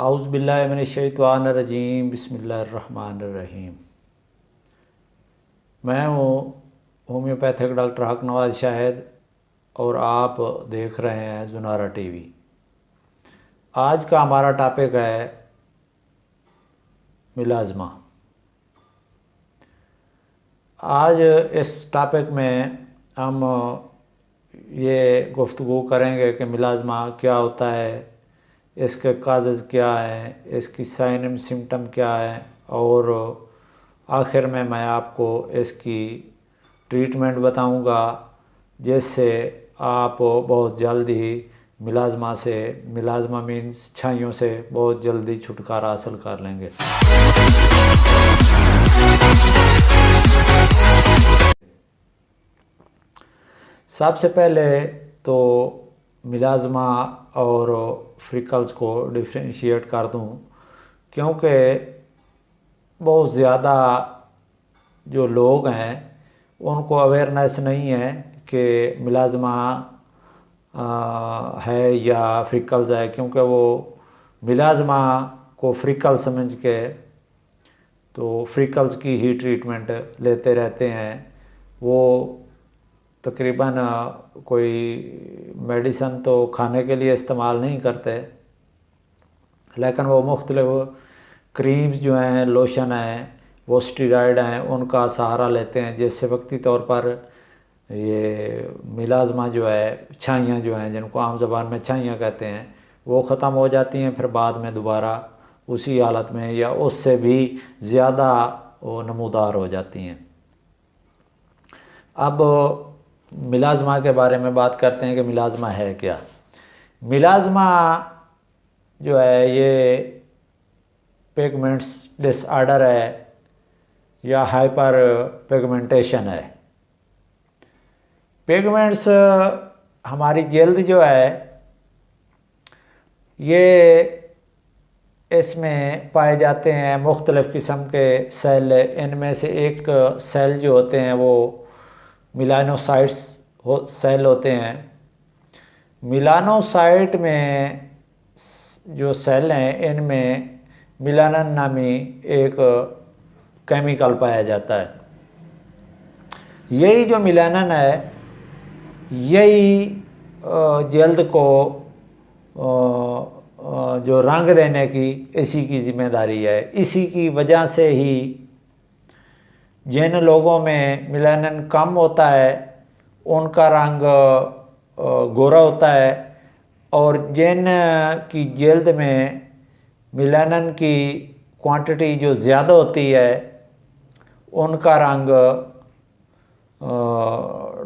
आउज़ बिल्लाहि मिनश्शैतानिर्रजीम बिस्मिल्लाहिर्रहमानिर्रहीम। मैं हूँ होम्योपैथिक डॉक्टर हक नवाज शाहिद और आप देख रहे हैं जुनारा टीवी। आज का हमारा टॉपिक है मिलाज़मा। आज इस टॉपिक में हम ये गुफ्तगू करेंगे कि मिलाज़मा क्या होता है, इसके काजेज़ क्या हैं, इसकी साइन एंड सिम्टम क्या है और आखिर में मैं आपको इसकी ट्रीटमेंट बताऊंगा, जिससे आप बहुत जल्द ही मिलाज़मा मीन्स छाइयों से बहुत जल्दी छुटकारा हासिल कर लेंगे। सबसे पहले तो मिलाज़मा और फ्रिकल्स को डिफ्रेंशिएट कर दूं, क्योंकि बहुत ज़्यादा जो लोग हैं उनको अवेयरनेस नहीं है कि मिलाज़मा है या फ्रिकल्स है, क्योंकि वो मिलाज़मा को फ्रिकल समझ के तो फ्रिकल्स की ही ट्रीटमेंट लेते रहते हैं। वो तकरीबन कोई मेडिसन तो खाने के लिए इस्तेमाल नहीं करते, लेकिन वो मुख्तलिफ क्रीम्स जो हैं, लोशन हैं, वो स्टीरॉयड हैं, उनका सहारा लेते हैं, जिससे वक्ती तौर पर ये मिलाज़मा जो है, छाइयाँ जो हैं, जिनको आम ज़बान में छाइयाँ कहते हैं, वो ख़त्म हो जाती हैं। फिर बाद में दोबारा उसी हालत में या उससे भी ज़्यादा वो नमूदार हो जाती हैं। अब मिलाज़मा के बारे में बात करते हैं कि मिलाज़मा है क्या। मिलाज़मा जो है ये पिगमेंट्स डिसऑर्डर है या हाइपर पिगमेंटेशन है। पिगमेंट्स हमारी जल्द जो है ये इसमें पाए जाते हैं मुख्तलिफ़ किस्म के सेल। इनमें से एक सेल जो होते हैं वो मिलानोसाइट्स सेल होते हैं। मिलानोसाइट में जो सेल हैं इनमें मिलानन नामी एक केमिकल पाया जाता है। यही जो मिलानन है यही जल्द को जो रंग देने की इसी की ज़िम्मेदारी है। इसी की वजह से ही जिन लोगों में मिलानन कम होता है उनका रंग गोरा होता है, और जिन की जल्द में मिलानन की क्वांटिटी जो ज़्यादा होती है उनका रंग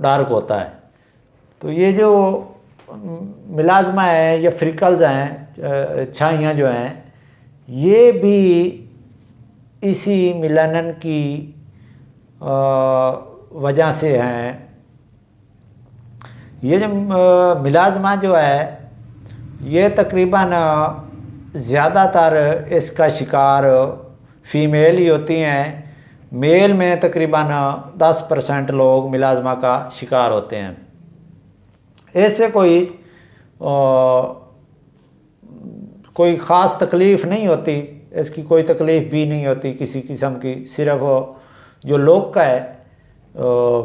डार्क होता है। तो ये जो मिलाज़मा है या फ्रिकल्स हैं, छाइयाँ जो हैं, ये भी इसी मिलानन की वजह से हैं। ये जो मिलाज़मा जो है ये तकरीबन ज़्यादातर इसका शिकार फ़ीमेल ही होती हैं। मेल में तकरीबन 10% लोग मिलाज़मा का शिकार होते हैं। इससे कोई ख़ास तकलीफ़ नहीं होती, इसकी कोई तकलीफ़ भी नहीं होती किसी किस्म की। सिर्फ जो लोग का है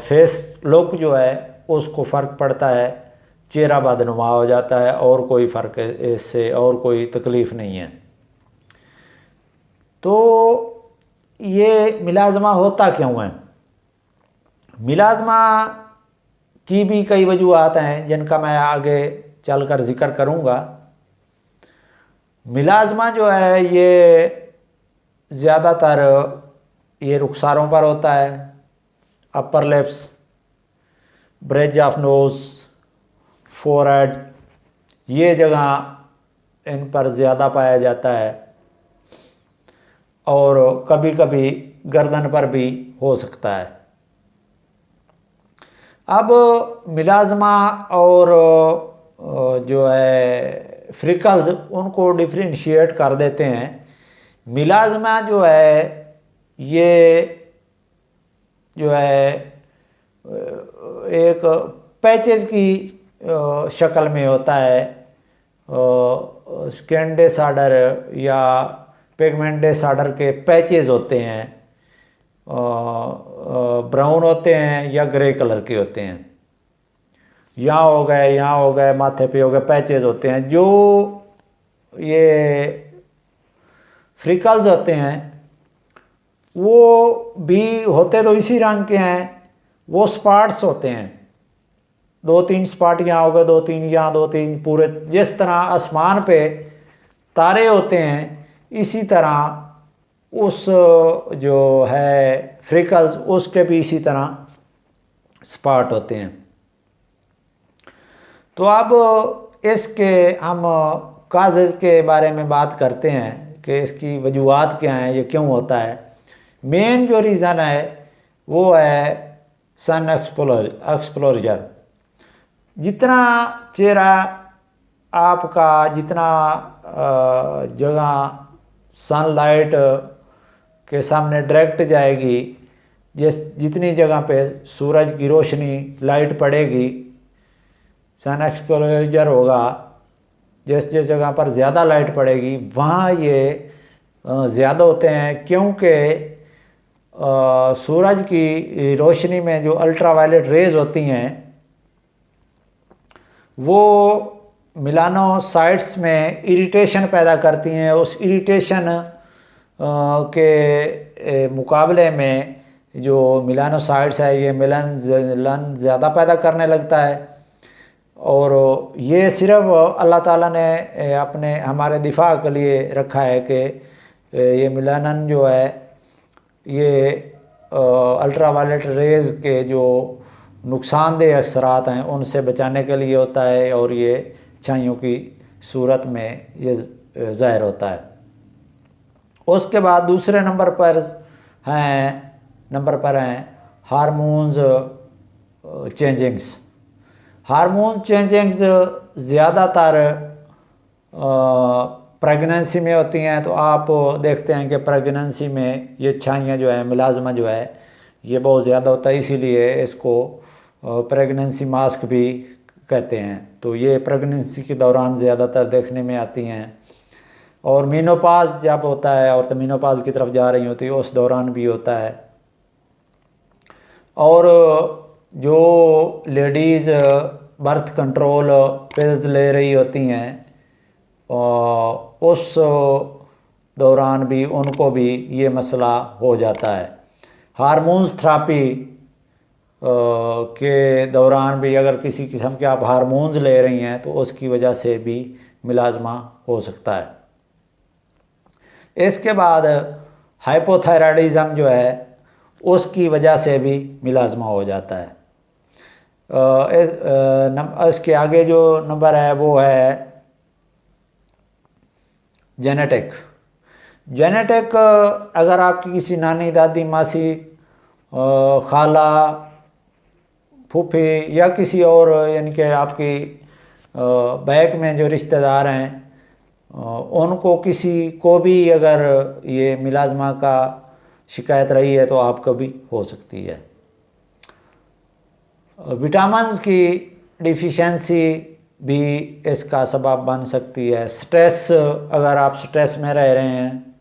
फेस लुक जो है उसको फ़र्क पड़ता है, चेहरा बदनुमा हो जाता है, और कोई फ़र्क इससे और कोई तकलीफ़ नहीं है। तो ये मिलाज़मा होता क्यों है? मिलाज़मा की भी कई वजूहात हैं जिनका मैं आगे चलकर ज़िक्र करूँगा। मिलाज़मा जो है ये ज़्यादातर ये रुखसारों पर होता है। Upper lips, bridge of nose, forehead, ये जगह इन पर ज़्यादा पाया जाता है, और कभी कभी गर्दन पर भी हो सकता है। अब मिलाज़मा और जो है फ्रिकल्स, उनको डिफ्रेंशिएट कर देते हैं। मिलाज़मा जो है ये जो है एक पैचेस की शक्ल में होता है, स्किन डिसऑर्डर या पिगमेंट डिसऑर्डर के पैचेस होते हैं, ब्राउन होते हैं या ग्रे कलर के होते हैं, यहाँ हो गए, माथे पे हो गए, पैचेस होते हैं। जो ये फ्रिकल्स होते हैं वो भी होते तो इसी रंग के हैं, वो स्पॉट्स होते हैं, 2-3 स्पॉट यहाँ हो गए, 2-3 यहाँ, 2-3 पूरे। जिस तरह आसमान पे तारे होते हैं इसी तरह उस जो है फ्रिकल्स उसके भी इसी तरह स्पॉट होते हैं। तो अब इसके हम काजेज़ के बारे में बात करते हैं कि इसकी वजूहात क्या हैं, ये क्यों होता है। मेन जो रीज़न है वो है सन एक्सपोजर। जितना चेहरा आपका, जितना जगह सनलाइट के सामने डायरेक्ट जाएगी, जितनी जगह पे सूरज की रोशनी लाइट पड़ेगी, सन एक्सपोजर होगा, जिस जगह पर ज़्यादा लाइट पड़ेगी वहाँ ये ज़्यादा होते हैं। क्योंकि सूरज की रोशनी में जो अल्ट्रावायलेट रेज होती हैं वो मेलानोसाइट्स में इरिटेशन पैदा करती हैं। उस इरिटेशन के मुकाबले में जो मेलानोसाइट्स है ये मेलन ज़्यादा पैदा करने लगता है। और ये सिर्फ अल्लाह ताला ने अपने हमारे दिफा के लिए रखा है कि ये मेलानिन जो है ये अल्ट्रावायलेट रेज़ के जो नुकसानदेह असरात हैं उनसे बचाने के लिए होता है, और ये छाइयों की सूरत में ये ज़ाहिर होता है। उसके बाद दूसरे नंबर पर हैं हार्मोन्स चेंजिंग्स। हार्मोन चेंजिंग्स ज़्यादातर प्रेगनेंसी में होती हैं। तो आप देखते हैं कि प्रेगनेंसी में ये छाइयाँ जो है, मिलाजमा जो है ये बहुत ज़्यादा होता है, इसीलिए इसको प्रेगनेंसी मास्क भी कहते हैं। तो ये प्रेगनेंसी के दौरान ज़्यादातर देखने में आती हैं। और मीनोपाज जब होता है और तो मीनोपाज की तरफ जा रही होती है उस दौरान भी होता है। और जो लेडीज़ बर्थ कंट्रोल पिल्स ले रही होती हैं उस दौरान भी उनको भी ये मसला हो जाता है। हार्मोन्स थेरेपी के दौरान भी अगर किसी किस्म के आप हार्मोन्स ले रही हैं तो उसकी वजह से भी मिलाजमा हो सकता है। इसके बाद हाइपोथायराइडिज्म जो है उसकी वजह से भी मिलाजमा हो जाता है। इसके आगे जो नंबर है वो है जेनेटिक। अगर आपकी किसी नानी, दादी, मासी, खाला, फूफी या किसी और यानी कि आपकी बैक में जो रिश्तेदार हैं उनको किसी को भी अगर ये मिलाजमा का शिकायत रही है तो आपको भी हो सकती है। विटामिन्स की डिफिशिएंसी भी इसका सबब बन सकती है। स्ट्रेस, अगर आप स्ट्रेस में रह रहे हैं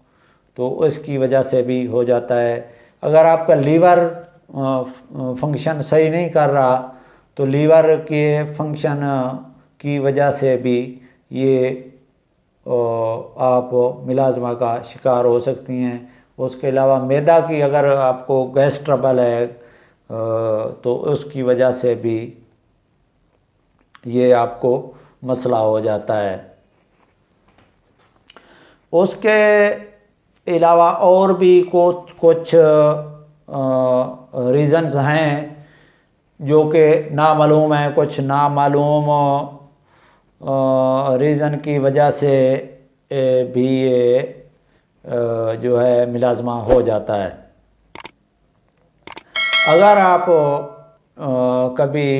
तो उसकी वजह से भी हो जाता है। अगर आपका लीवर फंक्शन सही नहीं कर रहा तो लीवर के फंक्शन की वजह से भी ये आप मिलाजमा का शिकार हो सकती हैं। उसके अलावा मैदा की अगर आपको गैस ट्रबल है तो उसकी वजह से भी ये आपको मसला हो जाता है। उसके अलावा और भी कुछ रीज़न्स हैं जो कि नामालूम हैं। कुछ नामालूम रीज़न की वजह से भी ये जो है मिलाजमा हो जाता है। अगर आप कभी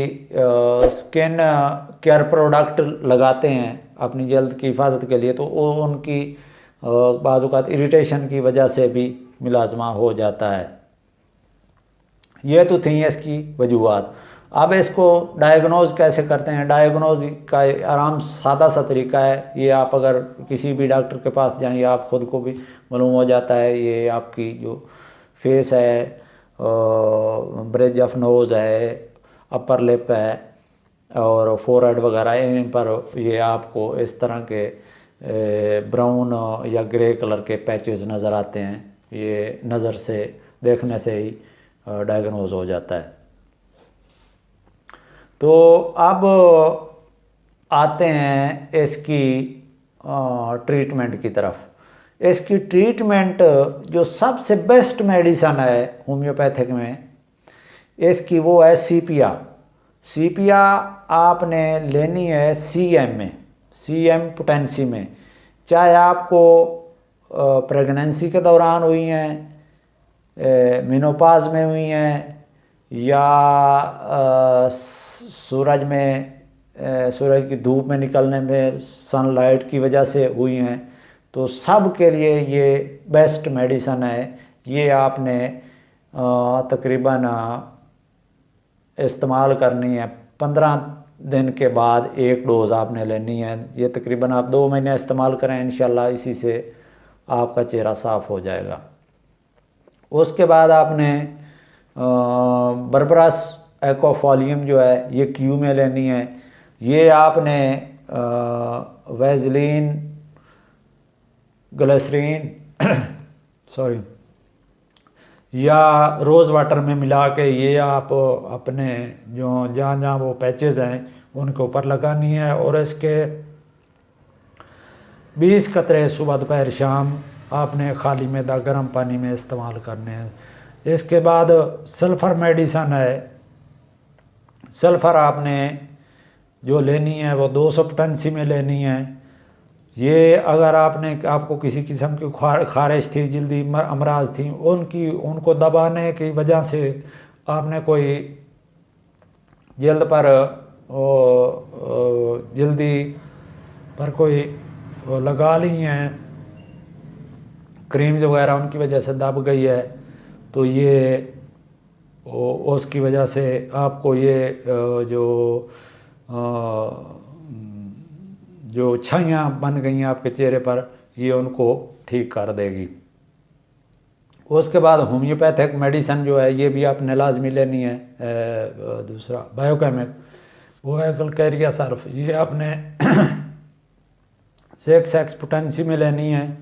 स्किन केयर प्रोडक्ट लगाते हैं अपनी जल्द की हिफाजत के लिए तो उनकी बाज़ औक़ात इरिटेशन की वजह से भी मिलाजमा हो जाता है। ये तो थी इसकी वजूहात। अब इसको डायग्नोज कैसे करते हैं? डायग्नोज का आराम सादा सा तरीका है। ये आप अगर किसी भी डॉक्टर के पास जाएंगे आप खुद को भी मालूम हो जाता है। ये आपकी जो फेस है, ब्रिज ऑफ नोज़ है, अपर लिप है और फोरहेड वगैरह, इन पर ये आपको इस तरह के ब्राउन या ग्रे कलर के पैचेस नज़र आते हैं। ये नज़र से देखने से ही डायग्नोज हो जाता है। तो अब आते हैं इसकी ट्रीटमेंट की तरफ। इसकी ट्रीटमेंट जो सबसे बेस्ट मेडिसन है होम्योपैथिक में, इसकी वो है सीपिया। सीपिया आपने लेनी है सीएम में, सीएम पोटेंसी में, चाहे आपको प्रेगनेंसी के दौरान हुई हैं, मेनोपाज में हुई हैं, या सूरज में सूरज की धूप में निकलने में सनलाइट की वजह से हुई हैं, तो सब के लिए ये बेस्ट मेडिसन है। ये आपने तकरीबन इस्तेमाल करनी है 15 दिन के बाद एक डोज़ आपने लेनी है। ये तकरीबन आप 2 महीने इस्तेमाल करें, इंशाल्लाह इसी से आपका चेहरा साफ़ हो जाएगा। उसके बाद आपने बर्बरस एक्वाफॉलियम जो है ये क्यू में लेनी है। ये आपने वैजलीन, ग्लिसरीन सॉरी या रोज़ वाटर में मिला के ये आप अपने जो जहाँ जहाँ वो पैचेस हैं उनके ऊपर लगानी है। और इसके 20 कतरे सुबह दोपहर शाम आपने खाली मैदा गर्म पानी में इस्तेमाल करने हैं। इसके बाद सल्फ़र मेडिसन है। सल्फ़र आपने जो लेनी है वो 200 पोटेंसी में लेनी है। ये अगर आपको किसी किस्म की खारिश थी, जल्दी अमराज थी, उनको दबाने की वजह से आपने कोई जल्दी पर कोई लगा ली हैं क्रीम्स वगैरह, उनकी वजह से दब गई है, तो ये उसकी वजह से आपको ये जो छाइयाँ बन गई हैं आपके चेहरे पर, ये उनको ठीक कर देगी। उसके बाद होम्योपैथिक मेडिसन जो है ये भी आपने लाजमी लेनी है। दूसरा बायोकेमिक वो है कैलकेरिया सर्फ। ये आपने 6 पोटेंसी में लेनी है,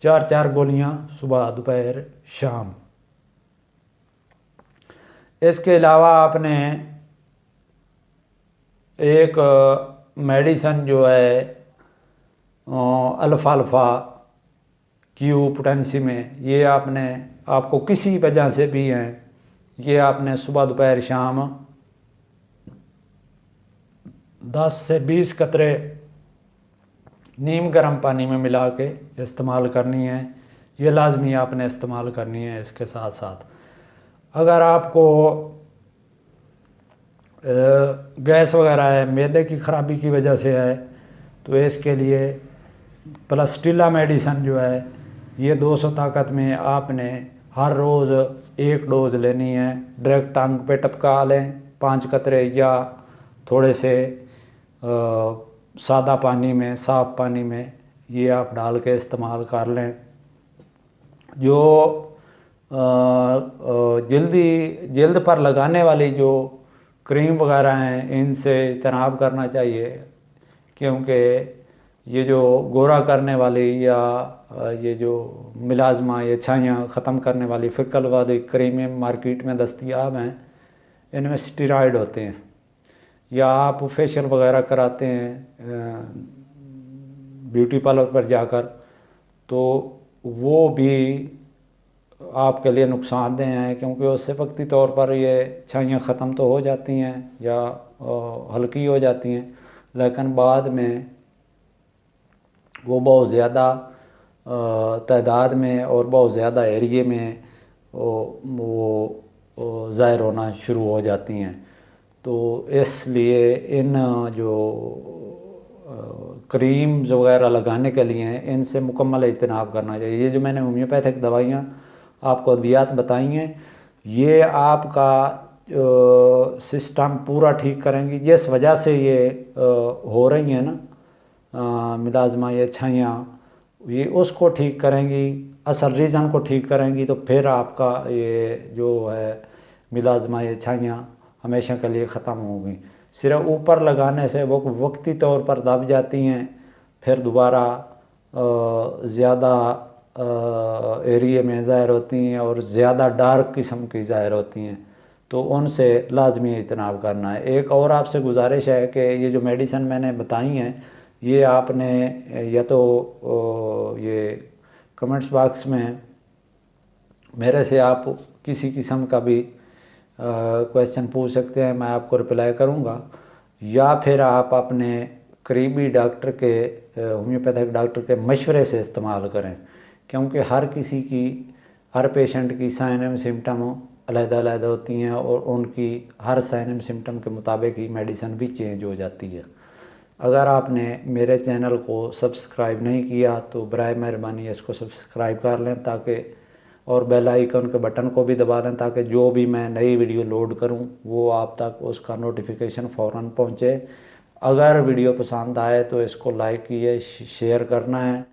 4 गोलियां सुबह दोपहर शाम। इसके अलावा आपने एक मेडिसन जो है अल्फ़ा क्यू पोटेंसी में, ये आपको किसी वजह से भी हैं, ये आपने सुबह दोपहर शाम 10 से 20 कतरे नीम गर्म पानी में मिला के इस्तेमाल करनी है। ये लाजमी आपने इस्तेमाल करनी है। इसके साथ साथ अगर आपको गैस वगैरह है, मैदे की ख़राबी की वजह से है, तो इसके लिए प्लस्टिला मेडिसन जो है ये 200 ताकत में आपने हर रोज़ 1 डोज़ लेनी है। डायरेक्ट टांग पे टपका लें 5 कतरे, या थोड़े से सादा पानी में, साफ़ पानी में ये आप डाल के इस्तेमाल कर लें। जो जल्द पर लगाने वाली जो क्रीम वगैरह हैं इनसे इजतनाब करना चाहिए, क्योंकि ये जो गोरा करने वाली या ये जो मिलाजमा, ये छाइयाँ ख़त्म करने वाली फिकल वाली क्रीमें मार्केट में दस्तयाब हैं, इनमें स्टेरॉइड होते हैं। या आप फेशियल वगैरह कराते हैं ब्यूटी पार्लर पर जाकर, तो वो भी आपके लिए नुकसानदेह हैं, क्योंकि उससे वक्ती तौर पर ये छाइयाँ ख़त्म तो हो जाती हैं या हल्की हो जाती हैं, लेकिन बाद में वो बहुत ज़्यादा तादाद में और बहुत ज़्यादा एरिए में वो ज़ाहिर होना शुरू हो जाती हैं। तो इसलिए इन जो क्रीम्स वगैरह लगाने के लिए हैं इनसे मुकम्मल इज्तनाब करना चाहिए। ये जो मैंने होम्योपैथिक दवाइयाँ आपको अद्वियात बताई हैं, ये आपका सिस्टम पूरा ठीक करेंगी। जिस वजह से ये हो रही हैं ना मिलाजमा ये छाइयाँ, ये उसको ठीक करेंगी, असल रीज़न को ठीक करेंगी, तो फिर आपका ये जो है मिलाजमा ये छाइयाँ हमेशा के लिए ख़त्म होंगी। सिर्फ ऊपर लगाने से वो वक्ती तौर पर दब जाती हैं, फिर दोबारा ज़्यादा एरिया में ज़ाहिर होती हैं और ज़्यादा डार्क किस्म की ज़ाहिर होती हैं, तो उनसे लाजमी इजतनाब करना है। एक और आपसे गुजारिश है कि ये जो मेडिसिन मैंने बताई हैं, ये आपने या तो ये कमेंट्स बॉक्स में मेरे से आप किसी किस्म का भी क्वेश्चन पूछ सकते हैं, मैं आपको रिप्लाई करूँगा, या फिर आप अपने करीबी डॉक्टर के होम्योपैथिक डॉक्टर के मशवरे से इस्तेमाल करें, क्योंकि हर पेशेंट की साइन एंड सिम्टम अलग-अलग होती हैं और उनकी हर साइन एंड सिम्टम के मुताबिक ही मेडिसिन भी चेंज हो जाती है। अगर आपने मेरे चैनल को सब्सक्राइब नहीं किया तो बराए मेहरबानी इसको सब्सक्राइब कर लें, ताकि और बेल आइकन के बटन को भी दबा लें, ताकि जो भी मैं नई वीडियो लोड करूं वो आप तक उसका नोटिफिकेशन फ़ौरन पहुंचे। अगर वीडियो पसंद आए तो इसको लाइक कीजिए, शेयर करना है।